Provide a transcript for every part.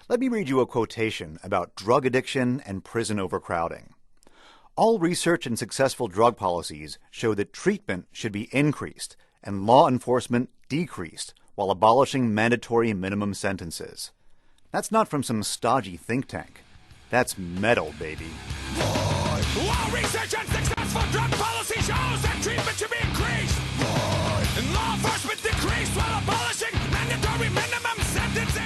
Let me read you a quotation about drug addiction and prison overcrowding. All research and successful drug policies show that treatment should be increased and law enforcement decreased while abolishing mandatory minimum sentences. That's not from some stodgy think tank. That's metal, baby. All research on successful drug policy shows that treatment should be increased. And law enforcement decreased while abolishing mandatory minimum sentences.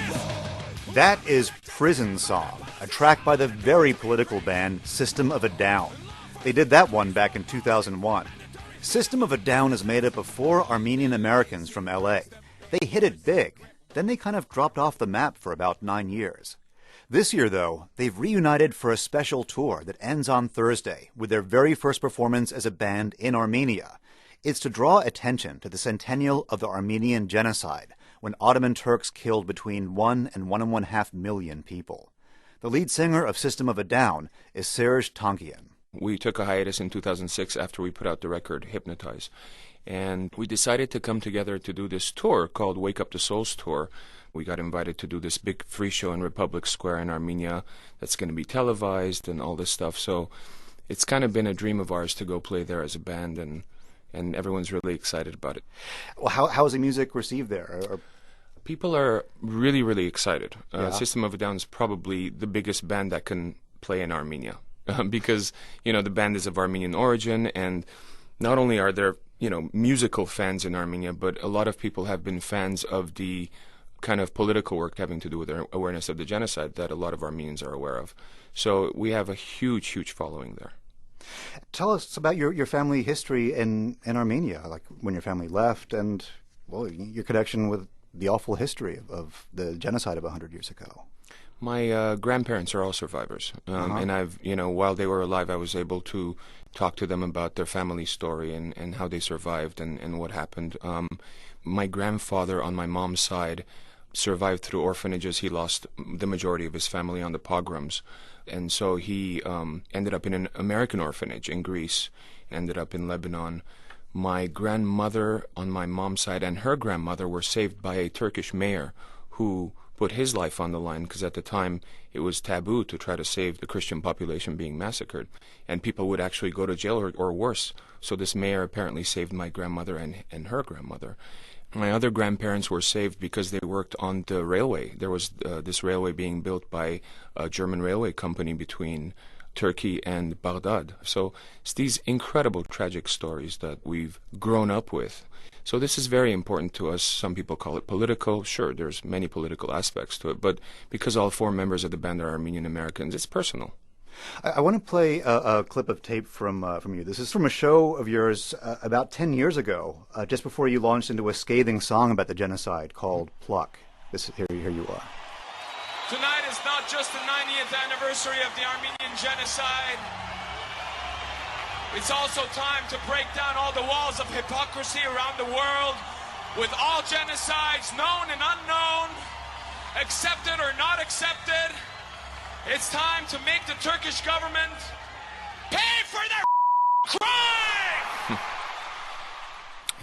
That is Prison Song, a track by the very political band System of a Down. They did that one back in 2001. System of a Down is made up of 4 Armenian Americans from L.A. They hit it big. Then they kind of dropped off the map for about 9 years. This year, though, they've reunited for a special tour that ends on Thursday with their very first performance as a band in Armenia. It's to draw attention to the centennial of the Armenian genocide, when Ottoman Turks killed between 1 and 1.5 million people. The lead singer of System of a Down is Serj Tankian. We took a hiatus in 2006 after we put out the record Hypnotize. And we decided to come together to do this tour called Wake Up the Souls Tour. We got invited to do this big free show in Republic Square in Armenia that's going to be televised and all this stuff. So it's kind of been a dream of ours to go play there as a band, and everyone's really excited about it. Well, how is the music received there? People are really, really excited. Yeah. System of a Down is probably the biggest band that can play in Armenia because, the band is of Armenian origin, and not only are there, musical fans in Armenia, but a lot of people have been fans of the kind of political work having to do with their awareness of the genocide that a lot of Armenians are aware of. So we have a huge, huge following there. Tell us about your family history in Armenia, like when your family left and, well, your connection with the awful history of the genocide of 100 years ago. My grandparents are all survivors, and I've, while they were alive, I was able to talk to them about their family story and how they survived and what happened. My grandfather on my mom's side survived through orphanages. He lost the majority of his family on the pogroms, and so he ended up in an American orphanage in Greece, ended up in Lebanon. My grandmother on my mom's side and her grandmother were saved by a Turkish mayor who put his life on the line because at the time it was taboo to try to save the Christian population being massacred, and people would actually go to jail or worse. So this mayor apparently saved my grandmother and her grandmother. My other grandparents were saved because they worked on the railway. There was this railway being built by a German railway company between Turkey and Baghdad. So it's these incredible tragic stories that we've grown up with. So this is very important to us. Some people call it political. Sure, there's many political aspects to it, but because all 4 members of the band are Armenian Americans, it's personal. I want to play a clip of tape from you. This is from a show of yours about 10 years ago, just before you launched into a scathing song about the genocide called Pluck. Here you are. Tonight is not just the 90th anniversary of the Armenian genocide. It's also time to break down all the walls of hypocrisy around the world with all genocides, known and unknown, accepted or not accepted. It's time to make the Turkish government pay for their crime!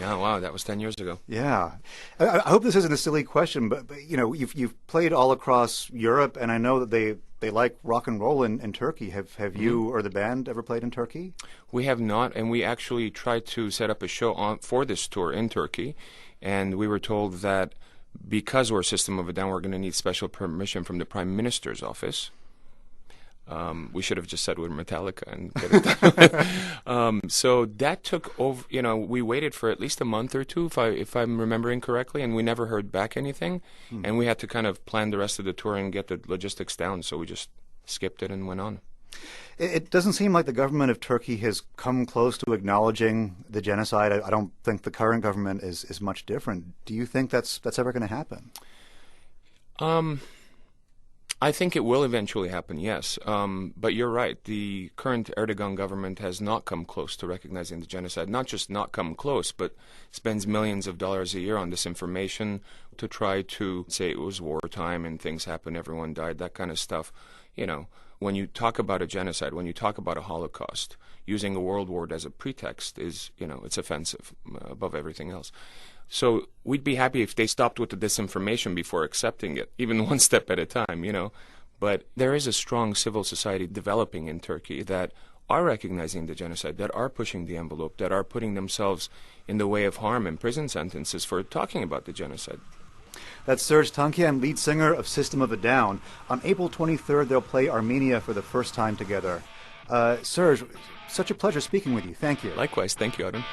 Yeah, wow, that was 10 years ago. Yeah. I hope this isn't a silly question, but you've played all across Europe, and I know that they like rock and roll in Turkey. Have you or the band ever played in Turkey? We have not, and we actually tried to set up a show for this tour in Turkey, and we were told that because we're System of a Down, we're going to need special permission from the Prime Minister's office. We should have just said we're Metallica and get it done. So that took over. We waited for at least a month or two, if I'm remembering correctly, and we never heard back anything. And we had to kind of plan the rest of the tour and get the logistics down. So we just skipped it and went on. It doesn't seem like the government of Turkey has come close to acknowledging the genocide. I don't think the current government is much different. Do you think that's ever going to happen? I think it will eventually happen, yes. But you're right. The current Erdogan government has not come close to recognizing the genocide. Not just not come close, but spends millions of dollars a year on disinformation to try to say it was wartime and things happened, everyone died, that kind of stuff. When you talk about a genocide, when you talk about a Holocaust, using a world war as a pretext is, it's offensive above everything else. So we'd be happy if they stopped with the disinformation before accepting it, even one step at a time, you know. But there is a strong civil society developing in Turkey that are recognizing the genocide, that are pushing the envelope, that are putting themselves in the way of harm and prison sentences for talking about the genocide. That's Serj Tankian, lead singer of System of a Down. On April 23rd, they'll play Armenia for the first time together. Serj, such a pleasure speaking with you. Thank you. Likewise. Thank you, Adam.